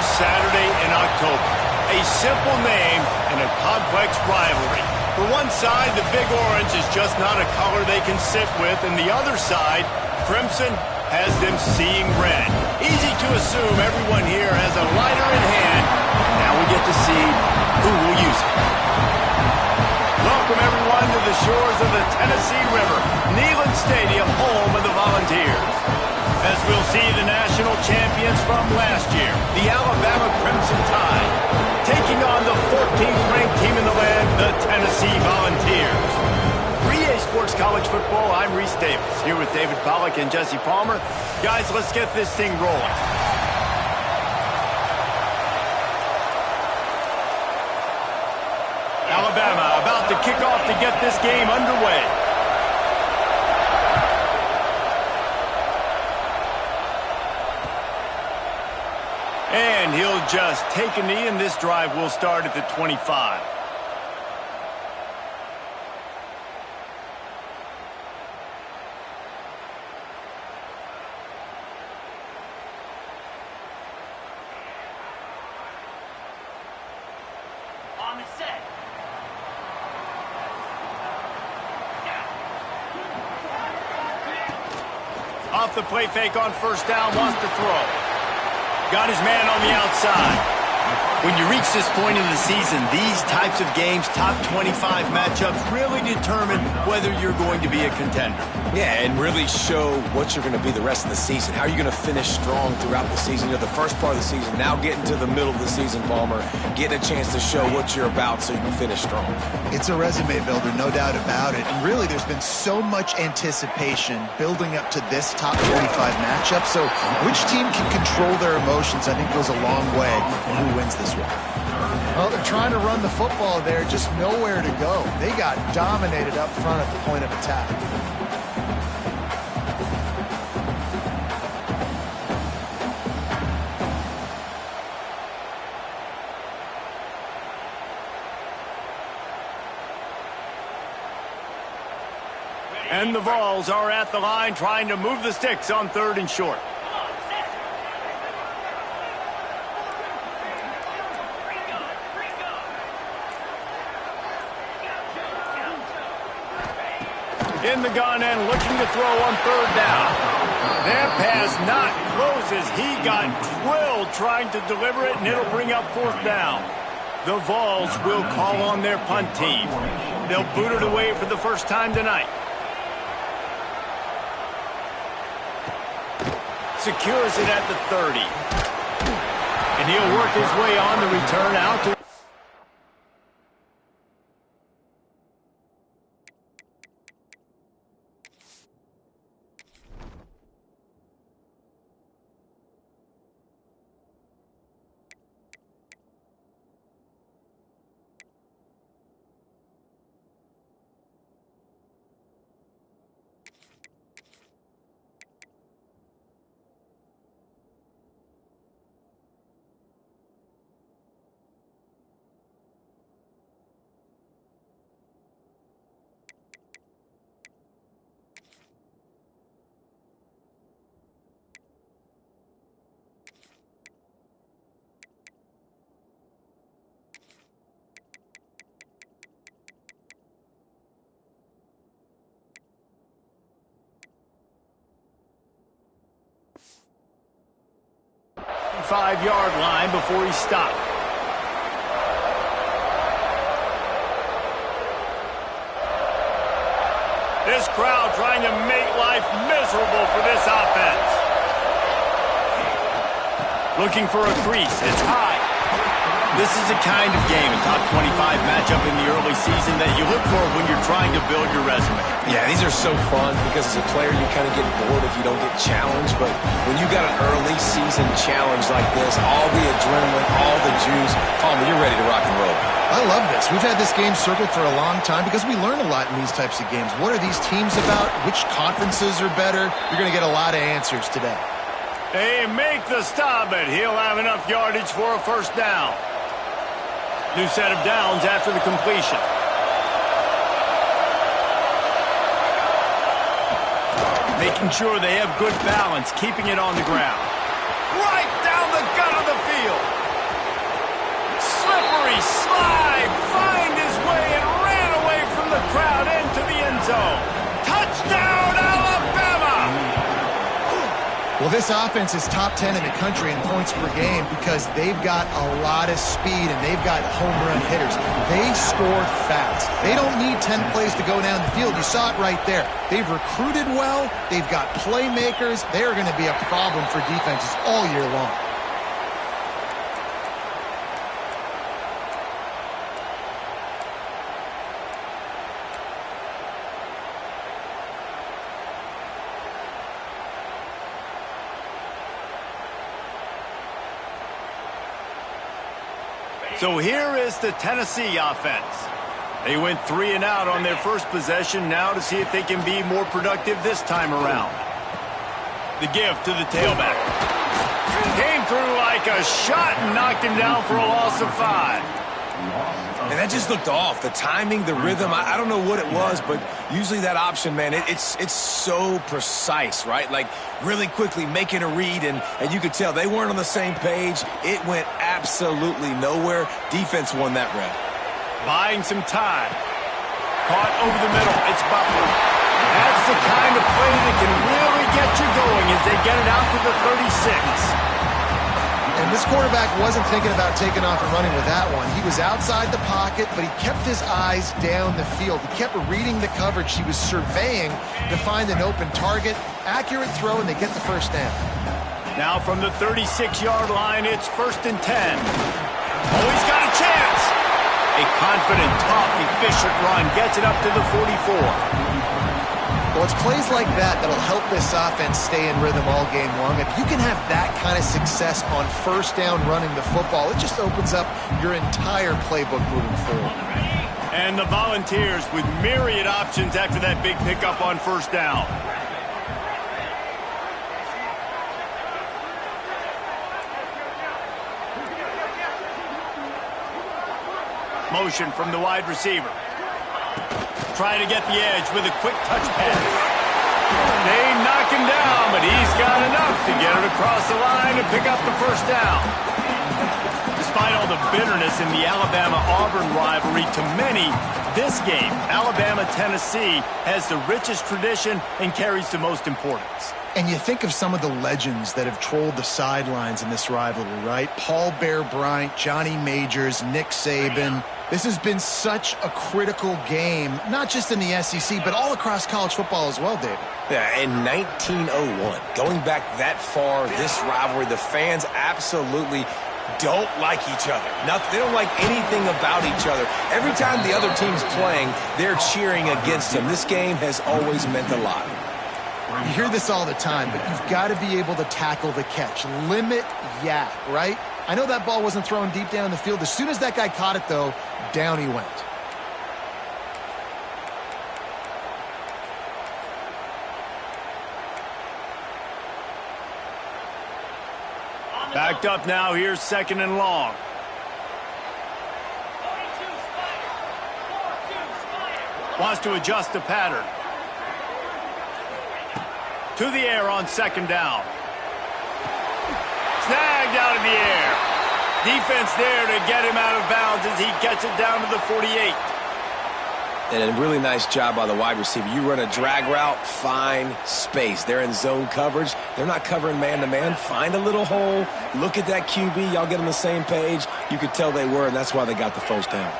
first Saturday in October. A simple name and a complex rivalry. For one side, the Big Orange is just not a color they can sit with, and the other side, Crimson, has them seeing red. Easy to assume everyone here has a lighter in hand. Now we get to see who will use it. Welcome everyone to the shores of the Tennessee River, Neyland Stadium, home of the Volunteers. As we'll see the national champions from last year, the Alabama Crimson Tide, taking on the 14th ranked team in the land, the Tennessee Volunteers. 3A Sports College Football, I'm Reese Davis, here with David Pollack and Jesse Palmer. Guys, let's get this thing rolling. Alabama about to kick off to get this game underway. And he'll just take a knee, and this drive will start at the 25. On the set. Off the play fake on first down, wants to throw. Got his man on the outside. When you reach this point in the season, these types of games, top 25 matchups, really determine whether you're going to be a contender. Yeah, and really show what you're going to be the rest of the season. How are you going to finish strong throughout the season? You know, the first part of the season, now getting to the middle of the season, Palmer, getting a chance to show what you're about so you can finish strong. It's a resume builder, no doubt about it. And really, there's been so much anticipation building up to this top 25 matchup. So which team can control their emotions, I think, goes a long way in who wins this one. Well, they're trying to run the football there, just nowhere to go. They got dominated up front at the point of attack. And the Vols are at the line trying to move the sticks on 3rd and short. In the gun and looking to throw on 3rd down. That pass not close as he got drilled trying to deliver it, and it'll bring up 4th down. The Vols will call on their punt team. They'll boot it away for the first time tonight. Secures it at the 30. And he'll work his way on the return out to the 5-yard line before he stopped. This crowd trying to make life miserable for this offense. Looking for a crease. It's high. This is the kind of game, a top 25 matchup in the early season that you look for when you're trying to build your resume. Yeah, these are so fun because as a player you kind of get bored if you don't get challenged, but when you got an early season challenge like this, all the adrenaline, all the juice, Palmer, you're ready to rock and roll. I love this. We've had this game circled for a long time because we learn a lot in these types of games. What are these teams about? Which conferences are better? You're going to get a lot of answers today. They make the stop, but he'll have enough yardage for a first down. New set of downs after the completion. Making sure they have good balance, keeping it on the ground. right down the gut of the field. Slippery slide, find his way and ran away from the crowd into the end zone. Touchdown, Alabama! Well, this offense is top 10 in the country in points per game because they've got a lot of speed and they've got home run hitters. They score fast. They don't need 10 plays to go down the field. You saw it right there. They've recruited well. They've got playmakers. They are going to be a problem for defenses all year long. So here is the Tennessee offense. They went 3 and out on their first possession, now to see if they can be more productive this time around. The give to the tailback. Came through like a shot and knocked him down for a loss of 5. And that just looked off. The timing, the rhythm, I don't know what it was, but usually that option, man, it's so precise, right? Like really quickly making a read, and you could tell they weren't on the same page. It went absolutely nowhere. Defense won that rep. Buying some time. Caught over the middle. It's Butler. That's the kind of play that can really get you going as they get it out to the 36. And this quarterback wasn't thinking about taking off and running with that one. He was outside the pocket, but he kept his eyes down the field. He kept reading the coverage. He was surveying to find an open target. Accurate throw, and they get the first down. Now from the 36-yard line, it's 1st and 10. Oh, he's got a chance. A confident, tough, efficient run gets it up to the 44. Well, it's plays like that that'll help this offense stay in rhythm all game long. If you can have that kind of success on first down running the football, it just opens up your entire playbook moving forward. And the Volunteers with myriad options after that big pickup on first down. Motion from the wide receiver. Trying to get the edge with a quick touch pass. They knock him down, but he's got enough to get it across the line and pick up the first down. Despite all the bitterness in the Alabama-Auburn rivalry, to many, this game, Alabama-Tennessee, has the richest tradition and carries the most importance. And you think of some of the legends that have trolled the sidelines in this rivalry, right? Paul Bear Bryant, Johnny Majors, Nick Saban. This has been such a critical game, not just in the SEC, but all across college football as well, David. Yeah, in 1901, going back that far, this rivalry, the fans absolutely don't like each other. They don't like anything about each other. Every time the other team's playing, they're cheering against them. This game has always meant a lot. You hear this all the time, but you've got to be able to tackle the catch. Limit yak, right? I know that ball wasn't thrown deep down the field. As soon as that guy caught it, though, down he went. Backed up now, here's 2nd and long. Wants to adjust the pattern. To the air on 2nd down. Snagged out of the air. Defense there to get him out of bounds as he gets it down to the 48. And a really nice job by the wide receiver. You run a drag route, find space. They're in zone coverage. They're not covering man-to-man. Find a little hole. Look at that QB. Y'all get on the same page. You could tell they were, and that's why they got the first down.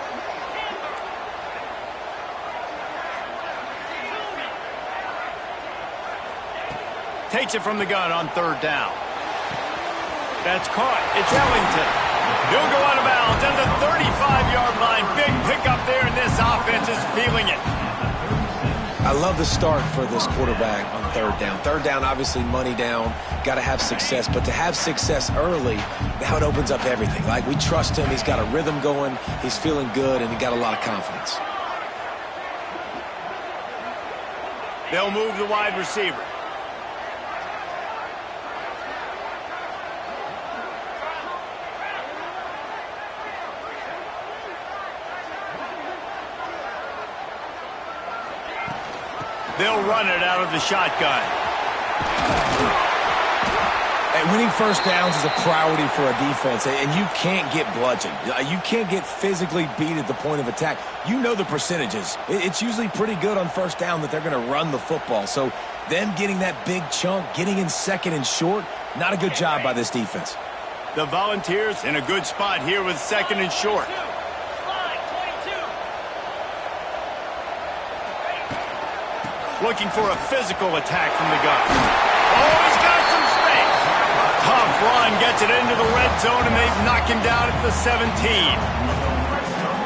Takes it from the gun on 3rd down. That's caught. It's Ellington. He'll go out of bounds at the 35-yard line. Big pickup there, and this offense is feeling it. I love the start for this quarterback on 3rd down. 3rd down, obviously money down. Got to have success. But to have success early, now it opens up everything. Like, we trust him. He's got a rhythm going. He's feeling good, and he got a lot of confidence. They'll move the wide receiver. They'll run it out of the shotgun. Hey, Right, winning first downs is a priority for a defense, and you can't get bludgeoned. You can't get physically beat at the point of attack. You know the percentages. It's usually pretty good on first down that they're going to run the football. So them getting that big chunk, getting in second and short, not a good job by this defense. The Volunteers in a good spot here with second and short. Looking for a physical attack from the gun. Oh, he's got some space. Tough run gets it into the red zone, and they've knocked him down at the 17.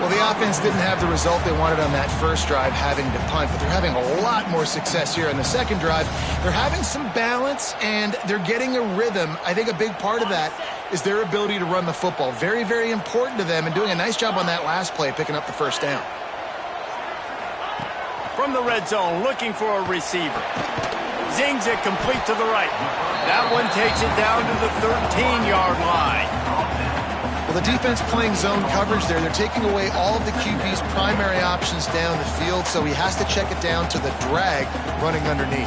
Well, the offense didn't have the result they wanted on that first drive, having to punt, but they're having a lot more success here on the second drive. They're having some balance, and they're getting a rhythm. I think a big part of that is their ability to run the football. Very, very important to them, and doing a nice job on that last play, picking up the first down. From the red zone, looking for a receiver. Zings it complete to the right. That one takes it down to the 13-yard line. Well, the defense playing zone coverage there. They're taking away all of the QB's primary options down the field, so he has to check it down to the drag running underneath.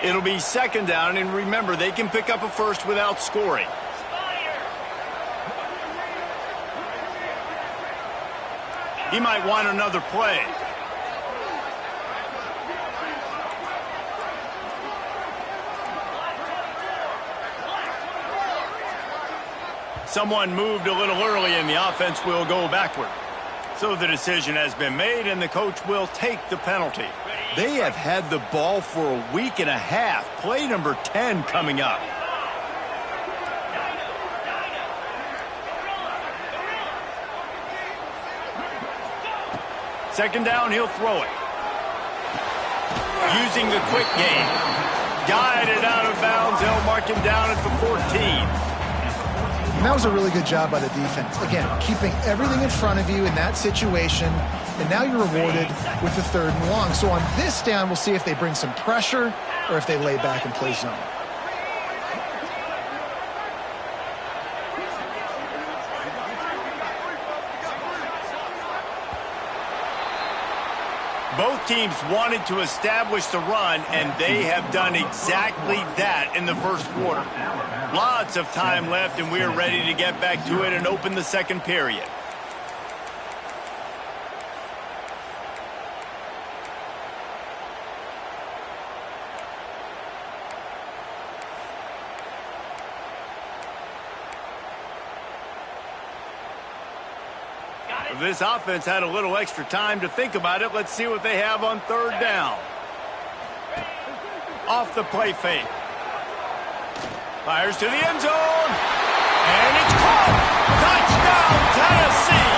It'll be second down, and remember, they can pick up a first without scoring. He might want another play. Someone moved a little early, and the offense will go backward. So the decision has been made, and the coach will take the penalty. They have had the ball for a week and a half. Play number 10 coming up. Second down, he'll throw it. Using the quick game. Guided out of bounds. They'll mark him down at the 14. And that was a really good job by the defense. Again, keeping everything in front of you in that situation, and now you're rewarded with the third and long. So on this down, we'll see if they bring some pressure or if they lay back and play zone. Both teams wanted to establish the run, and they have done exactly that in the first quarter. Lots of time left, and we're ready to get back to it and open the second period. This offense had a little extra time to think about it. Let's see what they have on third down. Off the play fake. Fires to the end zone. And it's caught. Touchdown, Tennessee.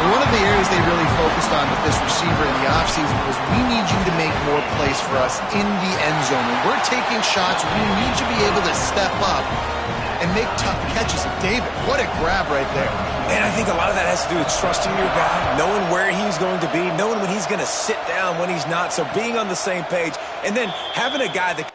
One of the areas they really focused on with this receiver in the offseason was we need you to make more plays for us in the end zone. When we're taking shots, we need you to be able to step up and make tough catches. David, what a grab right there. And I think a lot of that has to do with trusting your guy, knowing where he's going to be, knowing when he's going to sit down, when he's not. So being on the same page, and then having a guy that...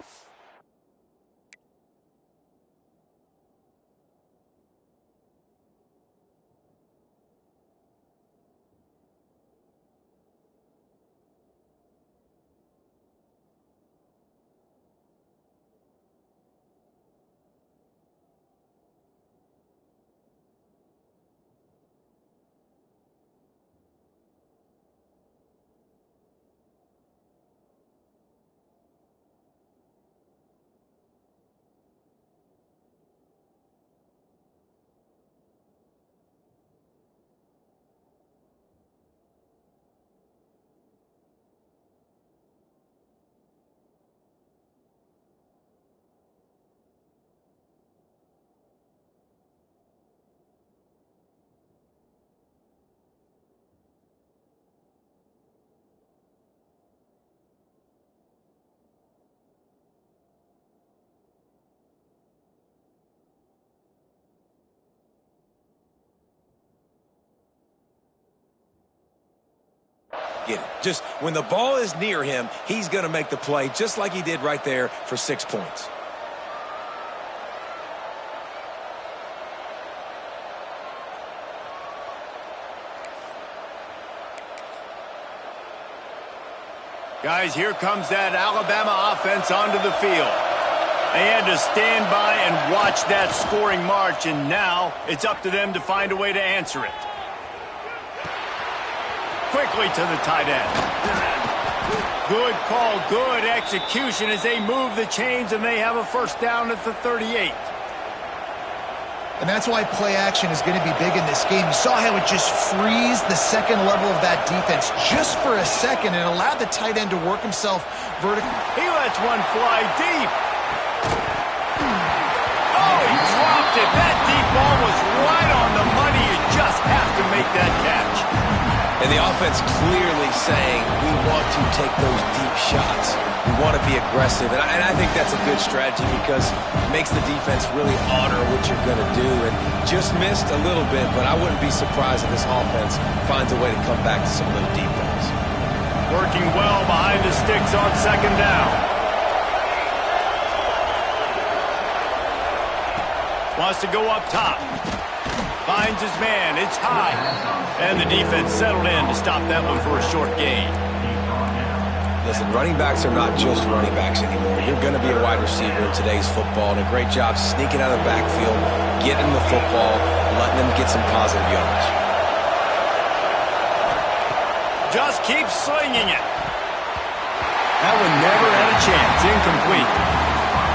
Get it. Just when the ball is near him, he's going to make the play just like he did right there for 6 points. Guys, here comes that Alabama offense onto the field. They had to stand by and watch that scoring march, and now it's up to them to find a way to answer it. Quickly to the tight end. Good call, good execution as they move the chains, and they have a first down at the 38. And that's why play action is going to be big in this game. You saw how it just frees the second level of that defense just for a second and allowed the tight end to work himself vertically. He lets one fly deep. Oh, he dropped it. That deep ball was right on the money. You just have to make that catch. And the offense clearly saying, we want to take those deep shots. We want to be aggressive. And I think that's a good strategy because it makes the defense really honor what you're going to do. And just missed a little bit, but I wouldn't be surprised if this offense finds a way to come back to some of those deep balls. Working well behind the sticks on second down. Wants to go up top. Finds his man. It's high. And the defense settled in to stop that one for a short gain. Listen, running backs are not just running backs anymore. You're going to be a wide receiver in today's football, and a great job sneaking out of the backfield, getting the football, letting them get some positive yards. Just keep slinging it. That one never had a chance. Incomplete.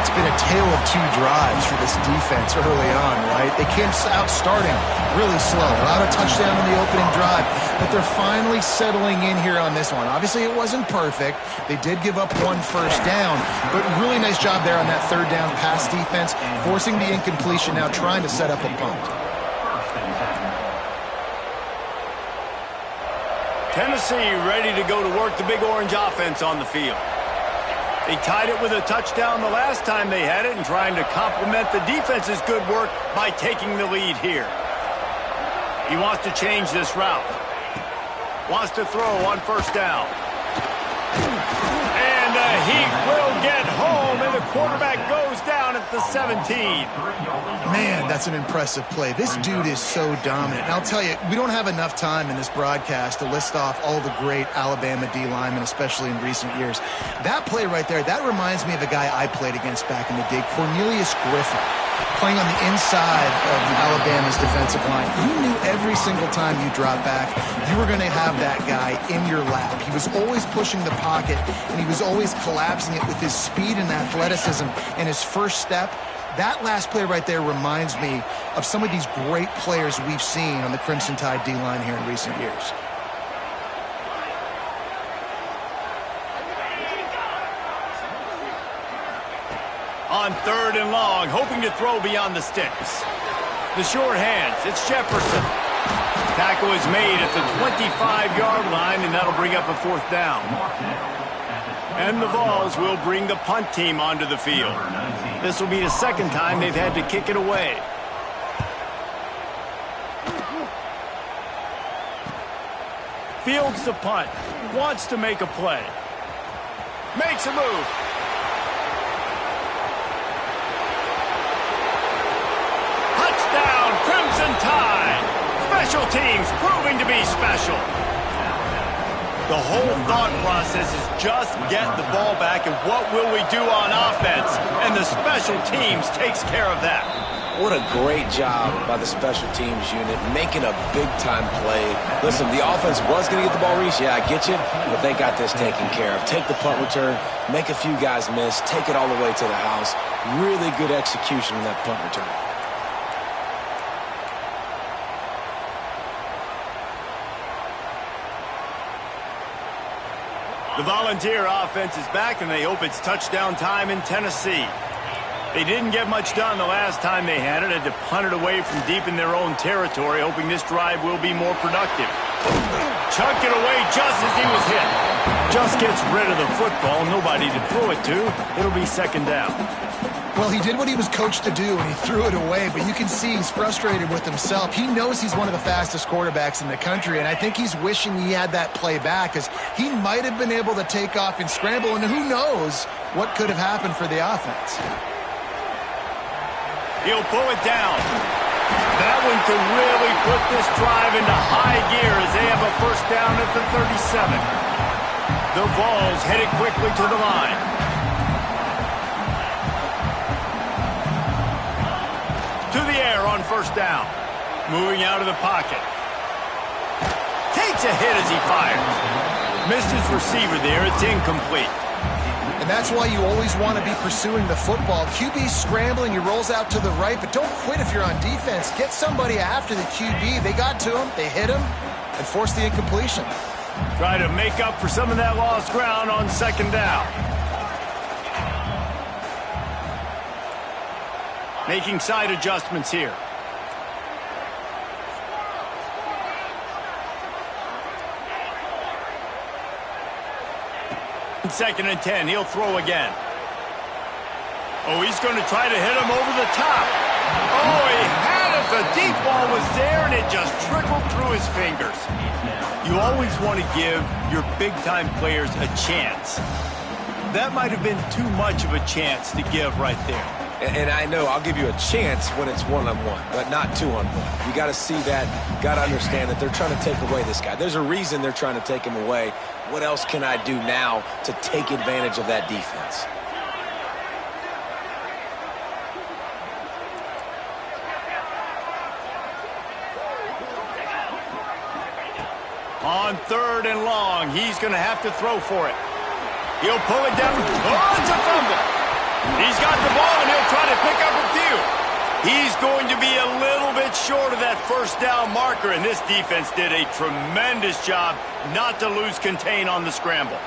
It's been a tale of two drives for this defense early on, right? They came out starting really slow. Allowed a touchdown on the opening drive, but they're finally settling in here on this one. Obviously, it wasn't perfect. They did give up one first down, but really nice job there on that third down pass defense, forcing the incompletion, now trying to set up a punt. Tennessee ready to go to work the Big Orange offense on the field. They tied it with a touchdown the last time they had it and trying to complement the defense's good work by taking the lead here. He wants to change this route. Wants to throw on first down. And the Heat will get home, and the quarterback goes down at the 17. Man, that's an impressive play. This dude is so dominant. And I'll tell you, we don't have enough time in this broadcast to list off all the great Alabama D linemen, especially in recent years. That play right there, that reminds me of a guy I played against back in the day, Cornelius Griffin, playing on the inside of Alabama's defensive line. You knew every single time you dropped back, you were going to have that guy in your lap. He was always pushing the pocket, and he was always collapsing it with his speed and athleticism and his first step. That last play right there reminds me of some of these great players we've seen on the Crimson Tide D-line here in recent years. On third and long, hoping to throw beyond the sticks. The short hands, it's Jefferson. Tackle is made at the 25-yard line, and that'll bring up a fourth down. And the Vols will bring the punt team onto the field. This will be the second time they've had to kick it away. Fields the punt. Wants to make a play. Makes a move. Touchdown, Crimson Tide. Special teams proving to be special. The whole thought process is just get the ball back and what will we do on offense? And the special teams takes care of that. What a great job by the special teams unit, making a big-time play. Listen, the offense was going to get the ball reached. Yeah, I get you, but they got this taken care of. Take the punt return, make a few guys miss, take it all the way to the house. Really good execution on that punt return. The Volunteer offense is back, and they hope it's touchdown time in Tennessee. They didn't get much done the last time they had it. Had to punt it away from deep in their own territory, hoping this drive will be more productive. Chuck it away just as he was hit. Just gets rid of the football. Nobody to throw it to. It'll be second down. Well, he did what he was coached to do, and he threw it away, but you can see he's frustrated with himself. He knows he's one of the fastest quarterbacks in the country, and I think he's wishing he had that play back, because he might have been able to take off and scramble, and who knows what could have happened for the offense. He'll pull it down. That one could really put this drive into high gear as they have a first down at the 37. The Vols headed quickly to the line. To the air on first down. Moving out of the pocket. Takes a hit as he fires. Missed his receiver there. It's incomplete. And that's why you always want to be pursuing the football. QB's scrambling, he rolls out to the right, but don't quit if you're on defense. Get somebody after the QB. They got to him, they hit him, and forced the incompletion. Try to make up for some of that lost ground on second down. Making side adjustments here. Second and 10, he'll throw again. Oh, he's going to try to hit him over the top. Oh, he had it. The deep ball was there, and it just trickled through his fingers. You always want to give your big-time players a chance. That might have been too much of a chance to give right there. And I know I'll give you a chance when it's one-on-one, but not two-on-one. You got to see that, got to understand that they're trying to take away this guy. There's a reason they're trying to take him away. What else can I do now to take advantage of that defense? On third and long, he's going to have to throw for it. He'll pull it down. Oh, it's a fumble. He's got the ball, and he'll try to pick up a few. He's going to be a little bit short of that first down marker, and this defense did a tremendous job not to lose contain on the scramble.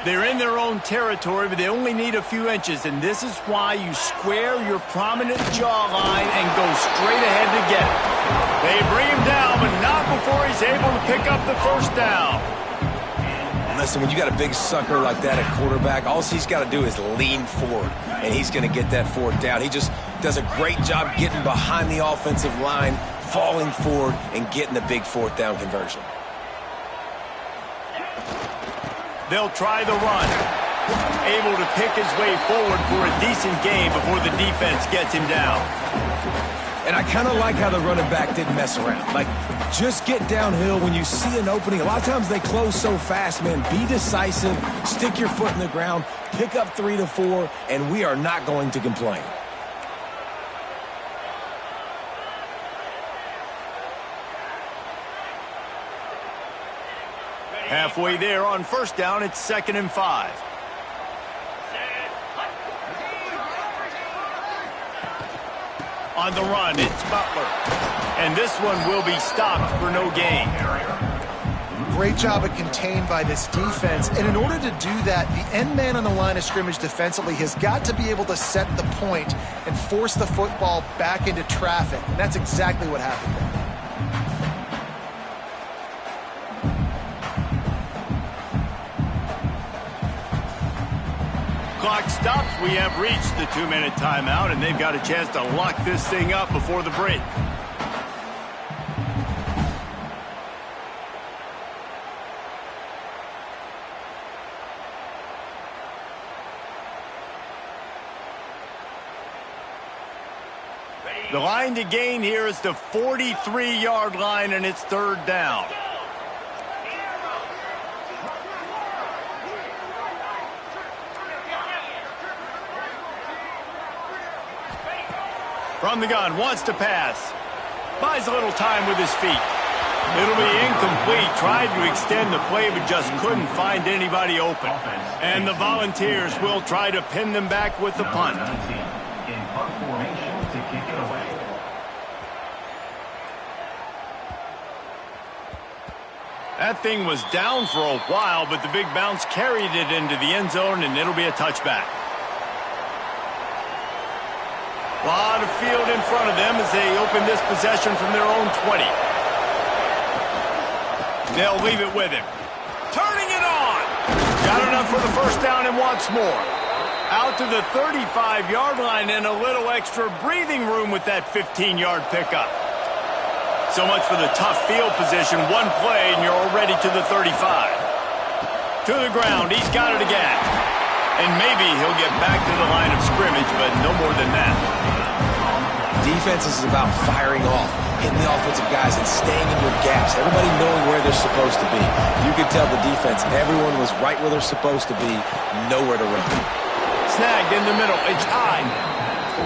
They're in their own territory, but they only need a few inches, and this is why you square your prominent jawline and go straight ahead to get it. They bring him down, but not before he's able to pick up the first down. Listen, when you got a big sucker like that at quarterback, all he's got to do is lean forward, and he's going to get that fourth down. He just does a great job getting behind the offensive line, falling forward, and getting the big fourth down conversion. They'll try the run. Able to pick his way forward for a decent gain before the defense gets him down. And I kind of like how the running back didn't mess around. Like, just get downhill when you see an opening. A lot of times they close so fast, man. Be decisive, stick your foot in the ground, pick up 3 to 4, and we are not going to complain. Halfway there on first down, it's 2nd and 5. On the run, it's Butler. And this one will be stopped for no gain. Great job of contained by this defense. And in order to do that, the end man on the line of scrimmage defensively has got to be able to set the point and force the football back into traffic. And that's exactly what happened there. Clock stops. We have reached the 2-minute timeout, and they've got a chance to lock this thing up before the break. The line to gain here is the 43-yard line, and it's 3rd down. From the gun, wants to pass. Buys a little time with his feet. It'll be incomplete. Tried to extend the play, but just couldn't find anybody open. And the Volunteers will try to pin them back with the punt. In punt formation to kick it away. That thing was down for a while, but the big bounce carried it into the end zone, and it'll be a touchback. A lot of field in front of them as they open this possession from their own 20. They'll leave it with him. Turning it on! Got enough for the first down and wants more. Out to the 35-yard line and a little extra breathing room with that 15-yard pickup. So much for the tough field position. One play and you're already to the 35. To the ground. He's got it again. And maybe he'll get back to the line of scrimmage, but no more than that. Defense is about firing off. hitting the offensive guys and staying in your gaps, everybody knowing where they're supposed to be. You could tell the defense, everyone was right where they're supposed to be, nowhere to run. Snagged in the middle, it's high.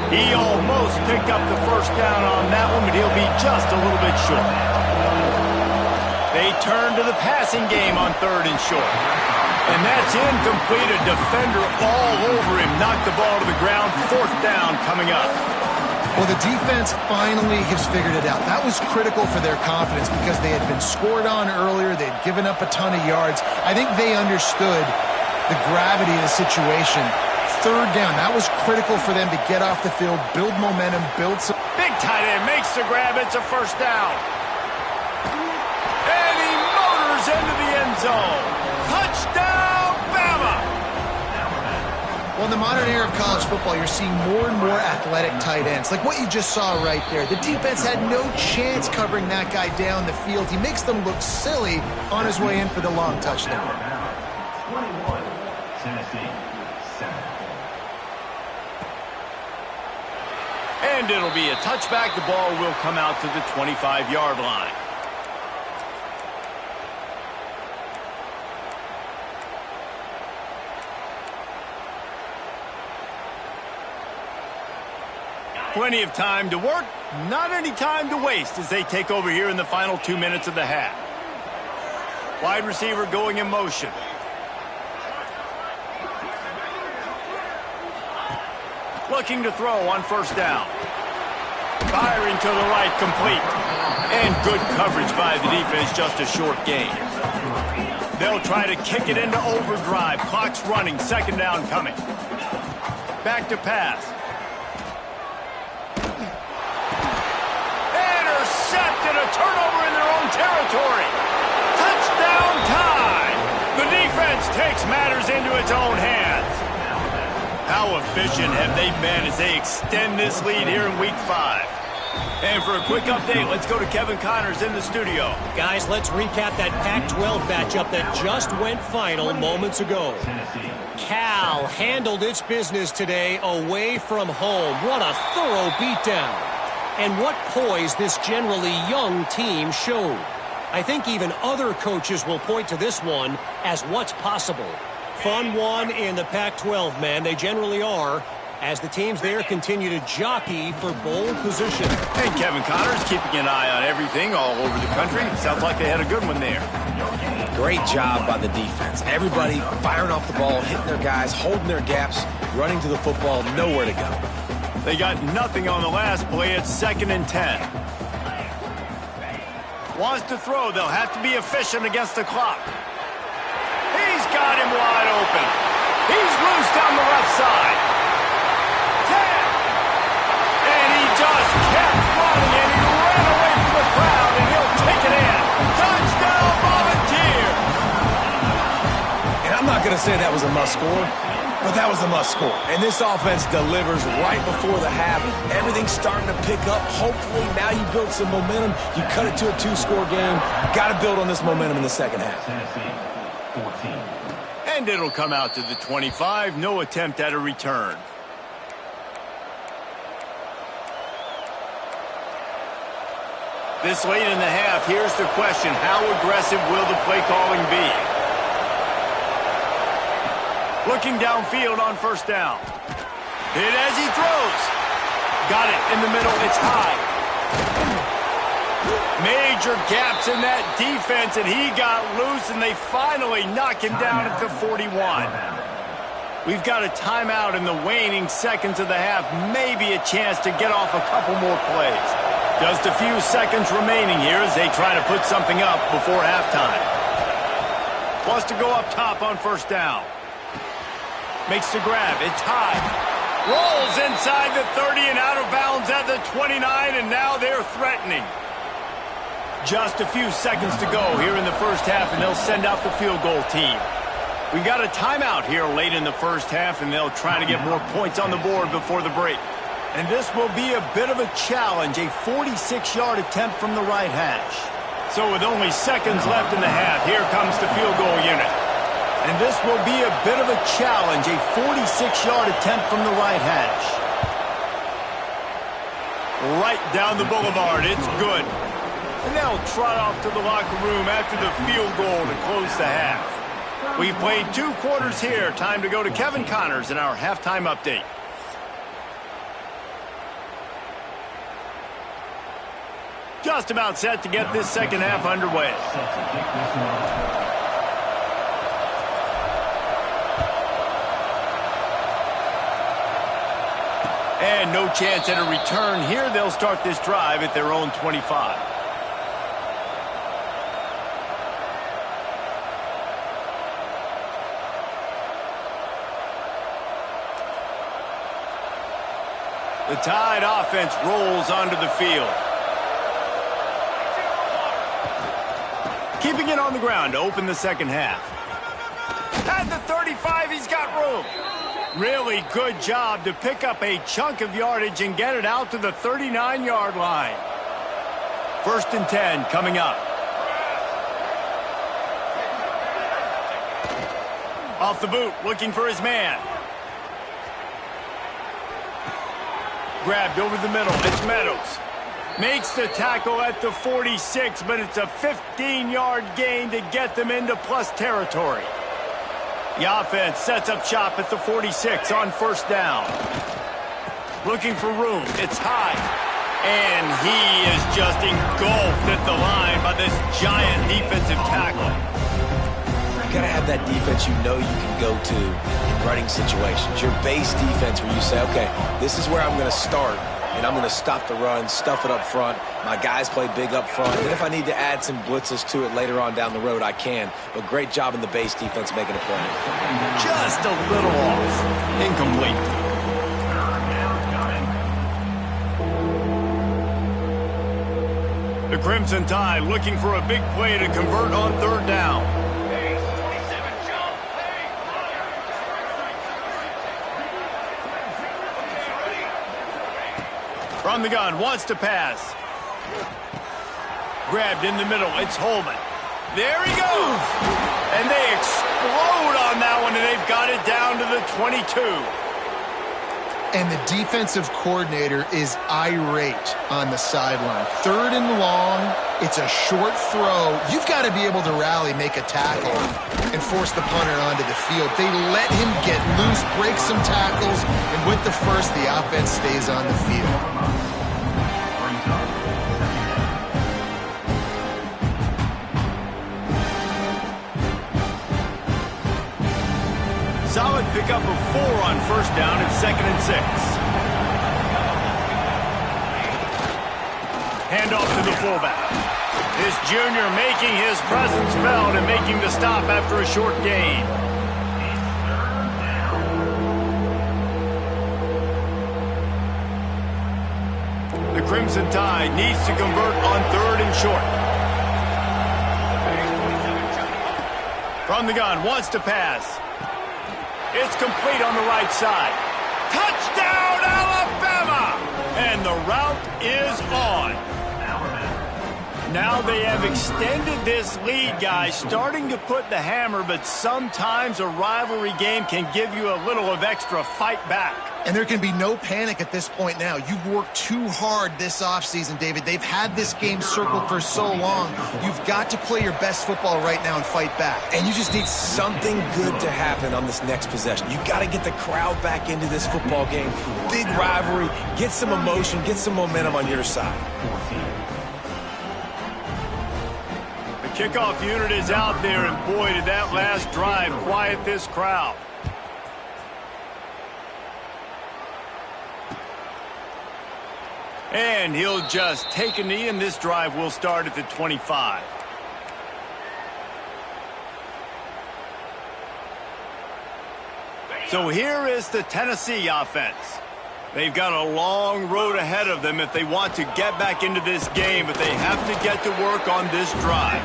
He almost picked up the first down on that one, but he'll be just a little bit short. They turn to the passing game on 3rd and short. And that's incomplete. A defender all over him. Knocked the ball to the ground. 4th down coming up. Well, the defense finally has figured it out. That was critical for their confidence because they had been scored on earlier. They'd given up a ton of yards. I think they understood the gravity of the situation. 3rd down, that was critical for them to get off the field, build momentum, build some... Big tight end makes the grab. It's a 1st down. And he motors into the end zone. Touchdown, Bama! Well, in the modern era of college football, you're seeing more and more athletic tight ends, like what you just saw right there. The defense had no chance covering that guy down the field. He makes them look silly on his way in for the long touchdown. 21, Tennessee, 7. And it'll be a touchback. The ball will come out to the 25-yard line. Plenty of time to work, not any time to waste as they take over here in the final 2 minutes of the half. Wide receiver going in motion. Looking to throw on 1st down. Firing to the right, complete. And good coverage by the defense, just a short gain. They'll try to kick it into overdrive. Clock's running, 2nd down coming. Back to pass. Intercepted, a turnover in their own territory. Touchdown time. The defense takes matters into its own hands. How efficient have they been as they extend this lead here in Week 5? And for a quick update, let's go to Kevin Connors in the studio. Guys, let's recap that Pac-12 matchup that just went final moments ago. Cal handled its business today away from home. What a thorough beatdown. And what poise this generally young team showed. I think even other coaches will point to this one as what's possible. Fun one in the Pac-12, man. They generally are, as the teams there continue to jockey for bowl position. And Kevin Connors keeping an eye on everything all over the country. Sounds like they had a good one there. Great job by the defense. Everybody firing off the ball, hitting their guys, holding their gaps, running to the football, nowhere to go. They got nothing on the last play. It's 2nd and 10. Wants to throw. They'll have to be efficient against the clock. He's got him wide open. He's loose down the left side. 10. And he just kept running, and he ran away from the crowd, and he'll take it in. Touchdown, Volunteer. And I'm not going to say that was a must-score, but that was a must-score. And this offense delivers right before the half. Everything's starting to pick up. Hopefully, now you build some momentum. You cut it to a 2-score game. Got to build on this momentum in the second half. Tennessee, 14. And it'll come out to the 25. No attempt at a return. This late in the half, here's the question. How aggressive will the play calling be? Looking downfield on 1st down. Hit as he throws. Got it in the middle. It's high. Major gaps in that defense, and he got loose, and they finally knock him down at the 41. We've got a timeout in the waning seconds of the half. Maybe a chance to get off a couple more plays. Just a few seconds remaining here as they try to put something up before halftime. Wants to go up top on 1st down. Makes the grab. It's high. Rolls inside the 30 and out of bounds at the 29, and now they're threatening. Just a few seconds to go here in the first half, and they'll send out the field goal team. We got a timeout here late in the first half, and they'll try to get more points on the board before the break. And this will be a bit of a challenge, a 46-yard attempt from the right hash. So with only seconds left in the half, here comes the field goal unit. And this will be a bit of a challenge, a 46-yard attempt from the right hash. right down the boulevard. It's good. And they'll trot off to the locker room after the field goal to close the half. We've played 2 quarters here. Time to go to Kevin Connors in our halftime update. Just about set to get this second half underway. And no chance at a return here. They'll start this drive at their own 25. The Tide offense rolls onto the field. Keeping it on the ground to open the second half. At the 35, he's got room. Really good job to pick up a chunk of yardage and get it out to the 39-yard line. 1st and 10 coming up. Off the boot, looking for his man. Grabbed over the middle, it's Meadows. Makes the tackle at the 46, but it's a 15-yard gain to get them into plus territory. The offense sets up shop at the 46 on 1st down. Looking for room, it's high. And he is just engulfed at the line by this giant defensive tackle. You gotta have that defense you know you can go to in running situations. Your base defense where you say, okay, this is where I'm gonna start, and I'm gonna stop the run, stuff it up front. My guys play big up front. And if I need to add some blitzes to it later on down the road, I can. But great job in the base defense making a play. Just a little off. Incomplete. The Crimson Tide looking for a big play to convert on 3rd down. From the gun, wants to pass. Grabbed in the middle, it's Holman. There he goes! And they explode on that one, and they've got it down to the 22. And the defensive coordinator is irate on the sideline. 3rd and long, it's a short throw. You've got to be able to rally, make a tackle, and force the punter onto the field. They let him get loose, break some tackles, and with the first, the offense stays on the field. Solid pickup of 4 on 1st down and 2nd and 6. Handoff to the fullback. This junior making his presence felt and making the stop after a short gain. The Crimson Tide needs to convert on 3rd and short. From the gun, wants to pass. It's complete on the right side. Touchdown, Alabama! And the route is on. Now they have extended this lead, guys, starting to put the hammer, but sometimes a rivalry game can give you a little of extra fight back. And there can be no panic at this point now. You've worked too hard this offseason, David. They've had this game circled for so long. You've got to play your best football right now and fight back. And you just need something good to happen on this next possession. You got to get the crowd back into this football game. Big rivalry. Get some emotion. Get some momentum on your side. The kickoff unit is out there, and boy, did that last drive quiet this crowd. And he'll just take a knee, and this drive will start at the 25. So here is the Tennessee offense. They've got a long road ahead of them if they want to get back into this game, but they have to get to work on this drive.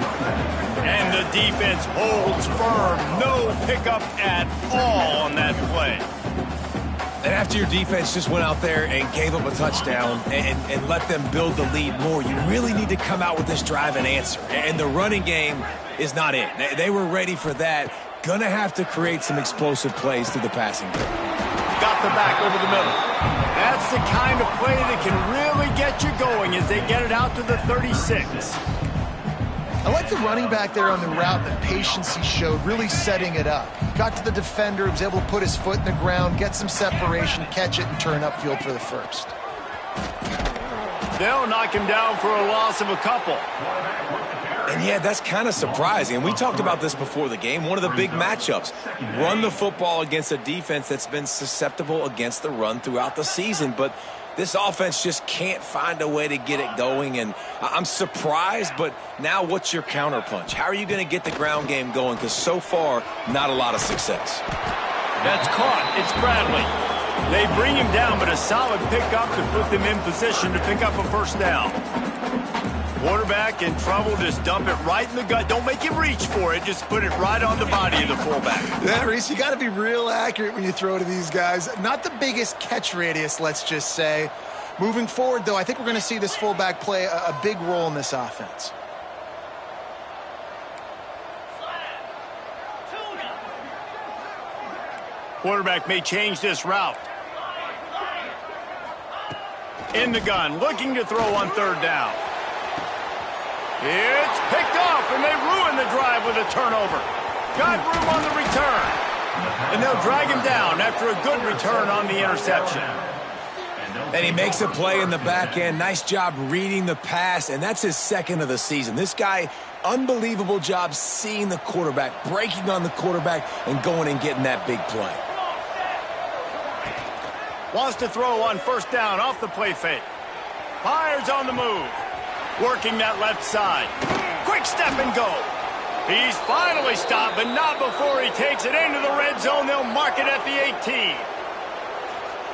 And the defense holds firm. No pickup at all on that play. And after your defense just went out there and gave up a touchdown and let them build the lead more, you really need to come out with this drive and answer. And the running game is not it. They were ready for that. Gonna have to create some explosive plays through the passing game. Got the back over the middle. That's the kind of play that can really get you going as they get it out to the 36. I like the running back there on the route, the patience he showed, really setting it up. He got to the defender, was able to put his foot in the ground, get some separation, catch it, and turn upfield for the first. They'll knock him down for a loss of a couple. And yeah, that's kind of surprising. And we talked about this before the game. One of the big matchups. Run the football against a defense that's been susceptible against the run throughout the season. But this offense just can't find a way to get it going. And I'm surprised, but now what's your counterpunch? How are you going to get the ground game going? Because so far, not a lot of success. That's caught. It's Bradley. They bring him down, but a solid pickup to put them in position to pick up a first down. Quarterback in trouble, just dump it right in the gut. Don't make him reach for it. Just put it right on the body of the fullback. Yeah, Reese, you got to be real accurate when you throw to these guys. Not the biggest catch radius, let's just say. Moving forward, though, I think we're going to see this fullback play a big role in this offense. Quarterback may change this route. In the gun, looking to throw on third down. It's picked off, and they ruin the drive with a turnover. Got room on the return. And they'll drag him down after a good return on the interception. And he makes a play in the back end. Nice job reading the pass, and that's his second of the season. This guy, unbelievable job seeing the quarterback, breaking on the quarterback, and going and getting that big play. Wants to throw on first down off the play fake. Fires on the move. Working that left side. Quick step and go. He's finally stopped, but not before he takes it into the red zone. They'll mark it at the 18.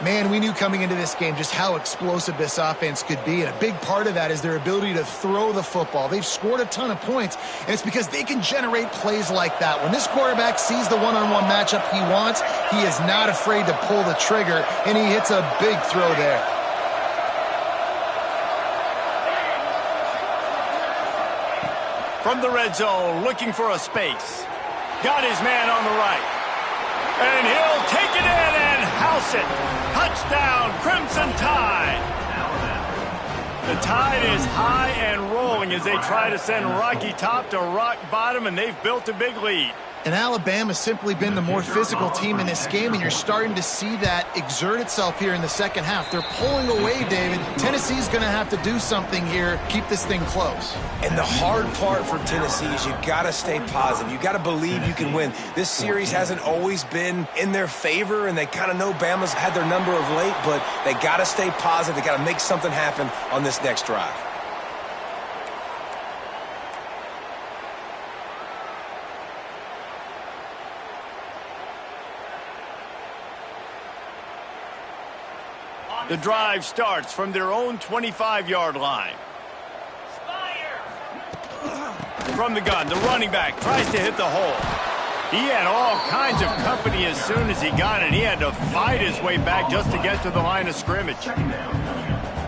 Man, we knew coming into this game just how explosive this offense could be, and a big part of that is their ability to throw the football. They've scored a ton of points, and it's because they can generate plays like that. When this quarterback sees the one-on-one matchup he wants, he is not afraid to pull the trigger, and he hits a big throw there. From the red zone, looking for a space. Got his man on the right. And he'll take it in and house it. Touchdown, Crimson Tide. The Tide is high and rolling as they try to send Rocky Top to rock bottom, and they've built a big lead. And Alabama's simply been the more physical team in this game, and you're starting to see that exert itself here in the second half. They're pulling away, David. Tennessee's going to have to do something here, keep this thing close. And the hard part for Tennessee is you got to stay positive. You got to believe you can win. This series hasn't always been in their favor, and they kind of know Bama's had their number of late, but they got to stay positive. They got to make something happen on this next drive. The drive starts from their own 25-yard line. From the gun, the running back tries to hit the hole. He had all kinds of company as soon as he got it. He had to fight his way back just to get to the line of scrimmage.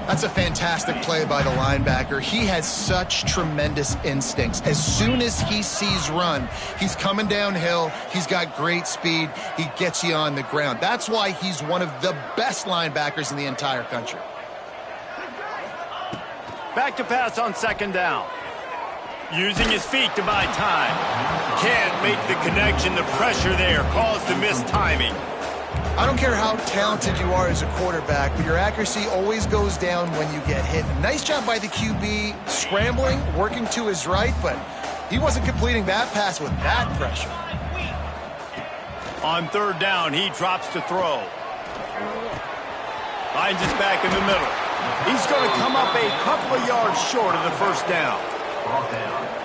That's a fantastic play by the linebacker. He has such tremendous instincts. As soon as he sees run, he's coming downhill. He's got great speed. He gets you on the ground. That's why he's one of the best linebackers in the entire country. Back to pass on second down. Using his feet to buy time. Can't make the connection. The pressure there caused the missed timing. I don't care how talented you are as a quarterback, but your accuracy always goes down when you get hit. Nice job by the QB scrambling, working to his right, but he wasn't completing that pass with that pressure. On third down, he drops to throw. Finds his back in the middle. He's going to come up a couple of yards short of the first down.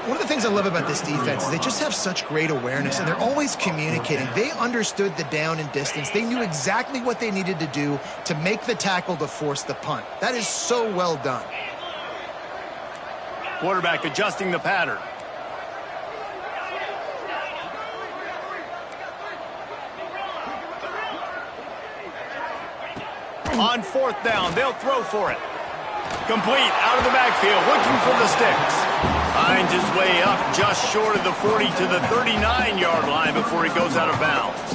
One of the things I love about this defense is they just have such great awareness, and they're always communicating. They understood the down and distance. They knew exactly what they needed to do to make the tackle to force the punt. That is so well done. Quarterback adjusting the pattern. On fourth down, they'll throw for it. Complete out of the backfield, looking for the sticks. Finds his way up just short of the 40 to the 39-yard line before he goes out of bounds.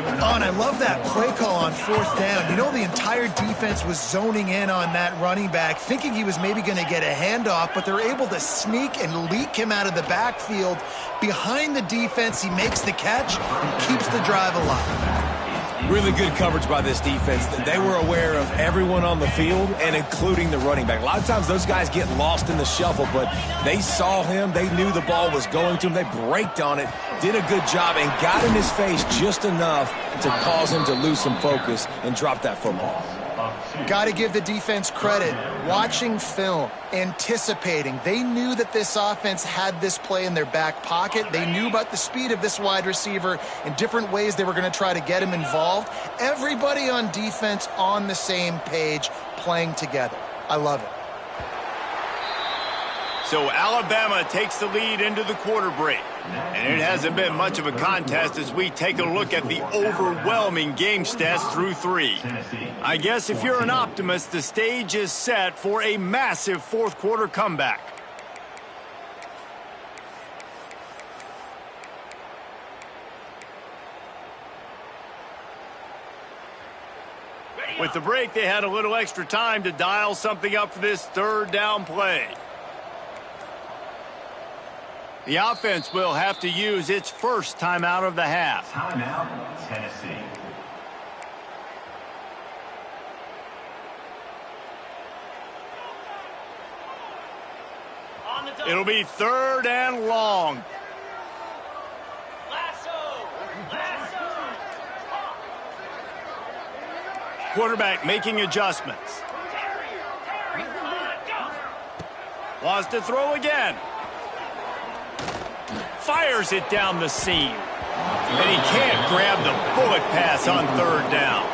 Oh, and I love that play call on fourth down. You know, the entire defense was zoning in on that running back, thinking he was maybe going to get a handoff, but they're able to sneak and leak him out of the backfield. Behind the defense, he makes the catch and keeps the drive alive. Really good coverage by this defense. They were aware of everyone on the field, and including the running back. A lot of times those guys get lost in the shuffle, but they saw him. They knew the ball was going to him. They braked on it, did a good job, and got in his face just enough to cause him to lose some focus and drop that football. Got to give the defense credit. Watching film, anticipating. They knew that this offense had this play in their back pocket. They knew about the speed of this wide receiver and different ways they were going to try to get him involved. Everybody on defense on the same page, playing together. I love it. So Alabama takes the lead into the quarter break. And it hasn't been much of a contest as we take a look at the overwhelming game stats through 3. I guess if you're an optimist, the stage is set for a massive fourth quarter comeback. With the break, they had a little extra time to dial something up for this third down play. The offense will have to use its first timeout of the half. Timeout, Tennessee. It'll be third and long. Quarterback making adjustments. Wants to throw again. Fires it down the seam. And he can't grab the bullet pass on third down.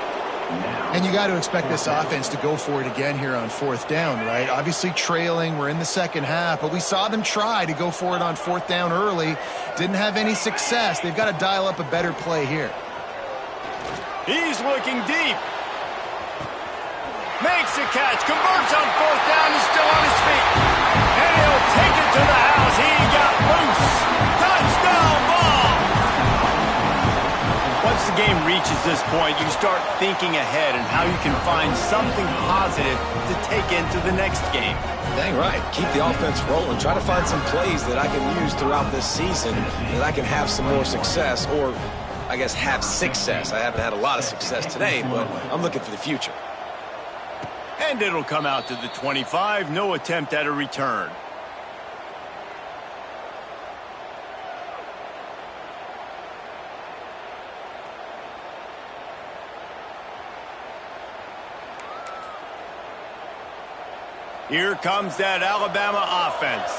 And you got to expect this offense to go for it again here on fourth down, right? Obviously trailing, we're in the second half, but we saw them try to go for it on fourth down early. Didn't have any success. They've got to dial up a better play here. He's looking deep. Makes a catch, converts on fourth down, he's still on his feet. And he'll take it to the house. He got loose. Touchdown ball! Once the game reaches this point, you start thinking ahead and how you can find something positive to take into the next game. Dang right. Keep the offense rolling. Try to find some plays that I can use throughout this season that I can have some more success, or I guess have success. I haven't had a lot of success today, but I'm looking for the future. And it'll come out to the 25. No attempt at a return. Here comes that Alabama offense.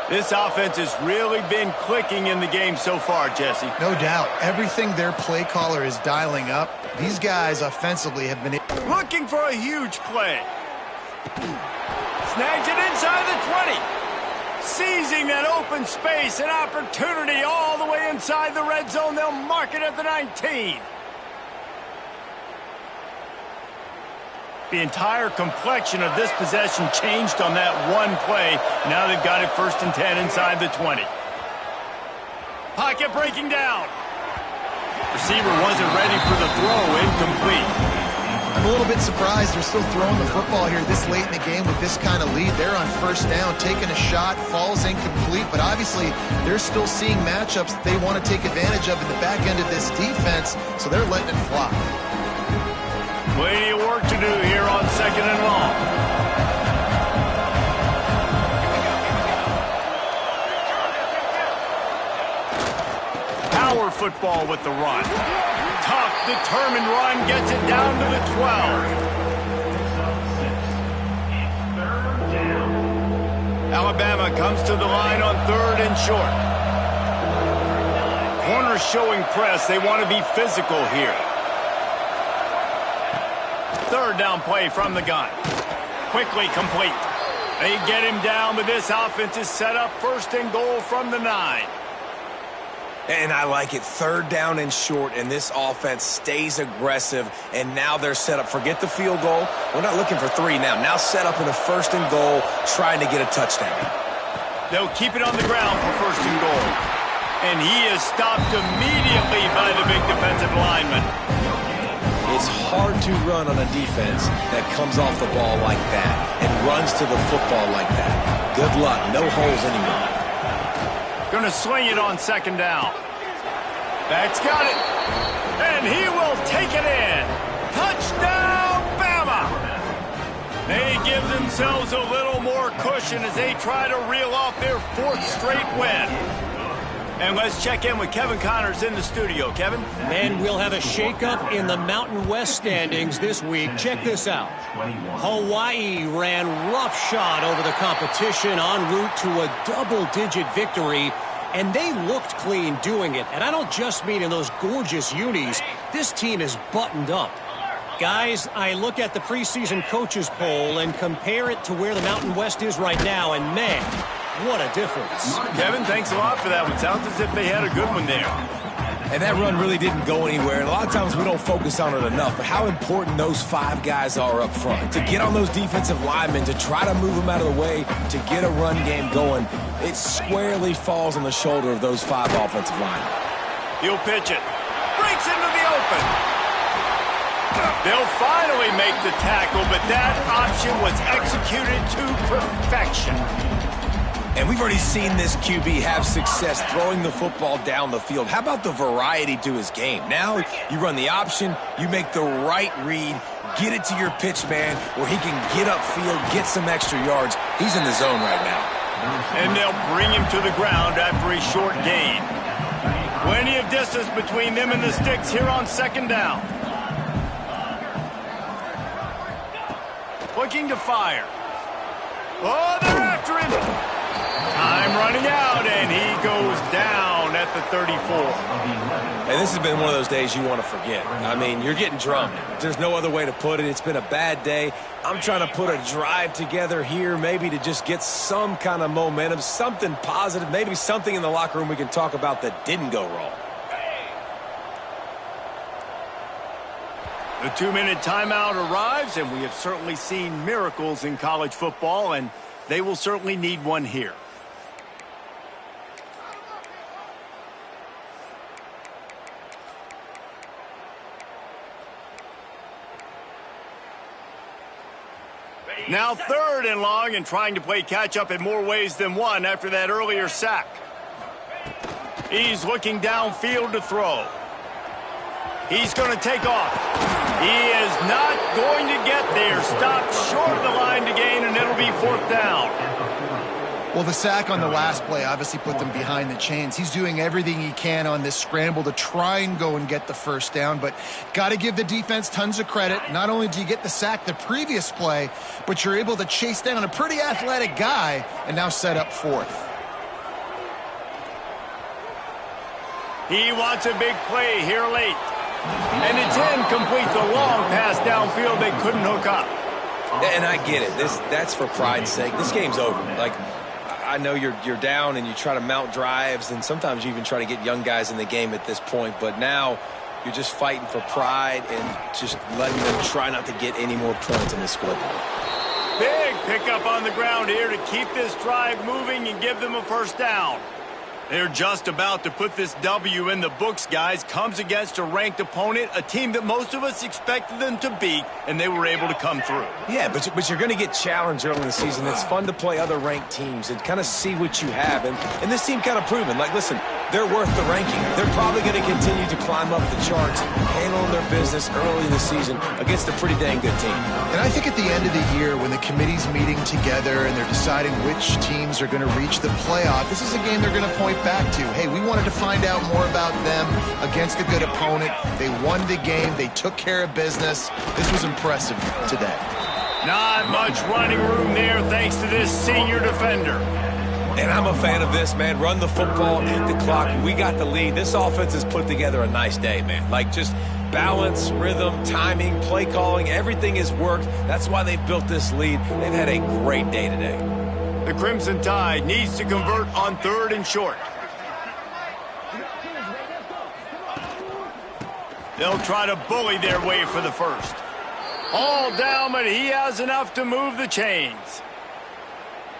This offense has really been clicking in the game so far, Jesse. No doubt. Everything their play caller is dialing up, these guys offensively have been... Looking for a huge play. Snags it inside the 20. Seizing that open space, an opportunity all the way inside the red zone. They'll mark it at the 19. The entire complexion of this possession changed on that one play. Now they've got it 1st and 10 inside the 20. Pocket breaking down. Receiver wasn't ready for the throw. Incomplete. I'm a little bit surprised they're still throwing the football here this late in the game with this kind of lead. They're on 1st down, taking a shot, falls incomplete, but obviously they're still seeing matchups that they want to take advantage of in the back end of this defense, so they're letting it fly. Plenty of work to do here on 2nd and long. Power football with the run. Tough, determined run gets it down to the 12. Alabama comes to the line on 3rd and short. Corners showing press. They want to be physical here. 3rd down play from the gun. Quickly complete. They get him down, but this offense is set up 1st and goal from the 9. And I like it. 3rd down and short, and this offense stays aggressive, and now they're set up. Forget the field goal. We're not looking for 3 now. Now set up in a 1st and goal, trying to get a touchdown. They'll keep it on the ground for 1st and goal. And he is stopped immediately by the big defensive lineman. It's hard to run on a defense that comes off the ball like that and runs to the football like that. Good luck. No holes anywhere. Going to swing it on second down. Back's got it. And he will take it in. Touchdown, Bama! They give themselves a little more cushion as they try to reel off their 4th straight win. And let's check in with Kevin Connors in the studio. Kevin? Man, we'll have a shakeup in the Mountain West standings this week. Check this out. Hawaii ran roughshod over the competition en route to a double-digit victory, and they looked clean doing it. And I don't just mean in those gorgeous unis. This team is buttoned up. Guys, I look at the preseason coaches poll and compare it to where the Mountain West is right now, and man, what a difference. Kevin, thanks a lot for that one. Sounds as if they had a good one there. And that run really didn't go anywhere. And a lot of times we don't focus on it enough. But how important those 5 guys are up front. To get on those defensive linemen, to try to move them out of the way, to get a run game going, it squarely falls on the shoulder of those 5 offensive linemen. He'll pitch it. Breaks into the open. They'll finally make the tackle, but that option was executed to perfection. And we've already seen this QB have success throwing the football down the field. How about the variety to his game? Now you run the option, you make the right read, get it to your pitch man where he can get upfield, get some extra yards. He's in the zone right now. And they'll bring him to the ground after a short gain. Plenty of distance between them and the sticks here on second down. Looking to fire. Oh, they're after him. Time running out, and he goes down at the 34. And this has been one of those days you want to forget. I mean, you're getting drunk. There's no other way to put it. It's been a bad day. I'm trying to put a drive together here, maybe to just get some kind of momentum, something positive, maybe something in the locker room we can talk about that didn't go wrong. The 2-minute timeout arrives, and we have certainly seen miracles in college football, and they will certainly need one here. Now 3rd and long, and trying to play catch-up in more ways than one after that earlier sack. He's looking downfield to throw. He's going to take off. He is not going to get there. Stopped short of the line to gain, and it'll be 4th down. Well, the sack on the last play obviously put them behind the chains. He's doing everything he can on this scramble to try and go and get the 1st down, but got to give the defense tons of credit. Not only do you get the sack the previous play, but you're able to chase down a pretty athletic guy and now set up 4th. He wants a big play here late. And it's incomplete. The long pass downfield they couldn't hook up. And I get it. That's for pride's sake. This game's over. Like, I know you're down and you try to mount drives, and sometimes you even try to get young guys in the game at this point. But now you're just fighting for pride and just letting them try not to get any more points in this scoreboard. Big pickup on the ground here to keep this drive moving and give them a 1st down. They're just about to put this W in the books, guys. Comes against a ranked opponent, a team that most of us expected them to beat, and they were able to come through. Yeah, but you're going to get challenged early in the season. It's fun to play other ranked teams and kind of see what you have. And this team kind of proven, like, listen, they're worth the ranking. They're probably going to continue to climb up the charts, handling their business early in the season against a pretty dang good team. And I think at the end of the year, when the committee's meeting together and they're deciding which teams are going to reach the playoff, this is a game they're going to point back to. Hey, we wanted to find out more about them against a good opponent. They won the game. They took care of business. This was impressive today. Not much running room there thanks to this senior defender. And I'm a fan of this, man. Run the football, hit the clock. We got the lead. This offense has put together a nice day, man. Like, just balance, rhythm, timing, play calling, everything has worked. That's why they've built this lead. They've had a great day today. The Crimson Tide needs to convert on 3rd and short. They'll try to bully their way for the 1st. All down, but he has enough to move the chains.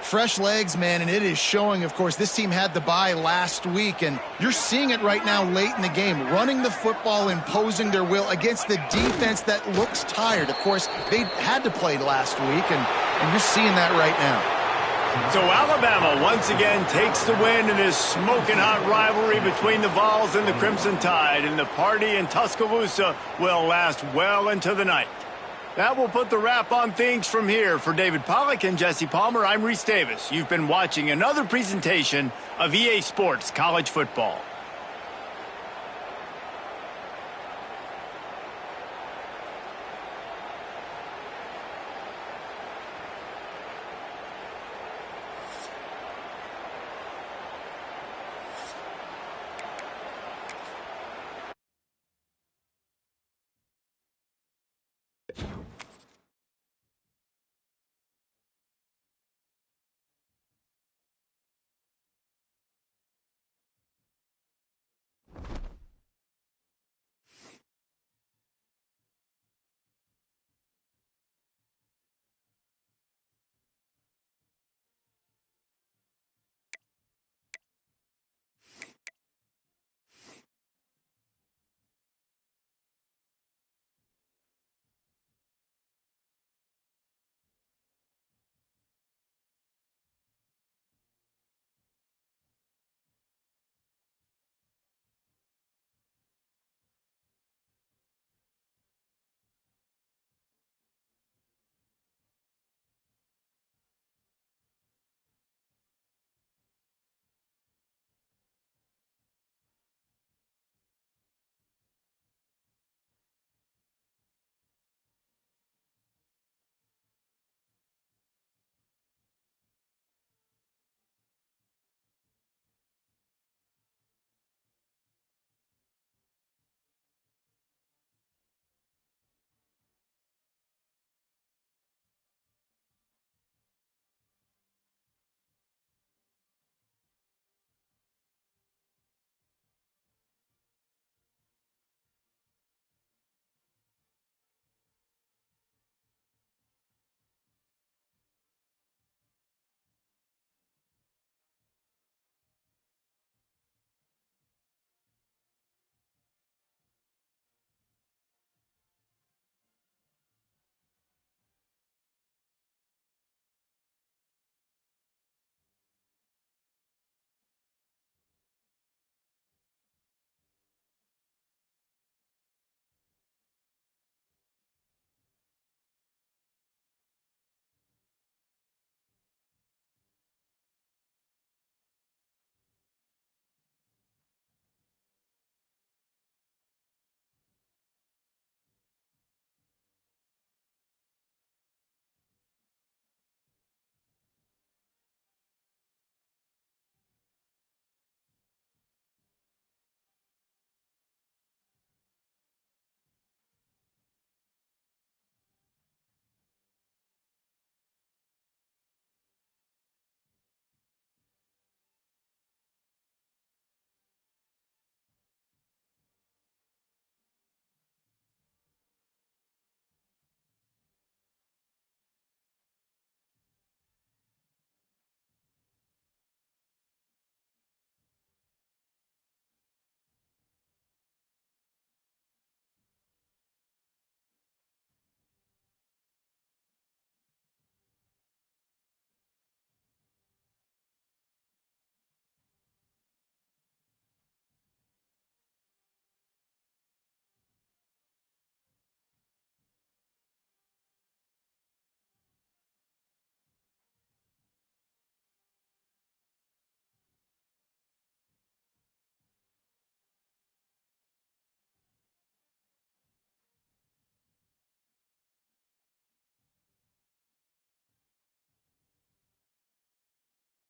fresh legs, man, and it is showing. Of course, this team had the bye last week, and you're seeing it right now late in the game, running the football, imposing their will against the defense that looks tired. Of course, they had to play last week, and you're seeing that right now. So Alabama once again takes the win in this smoking hot rivalry between the Vols and the Crimson Tide, and the party in Tuscaloosa will last well into the night. That will put the wrap on things from here. For David Pollack and Jesse Palmer, I'm Reese Davis. You've been watching another presentation of EA Sports College Football.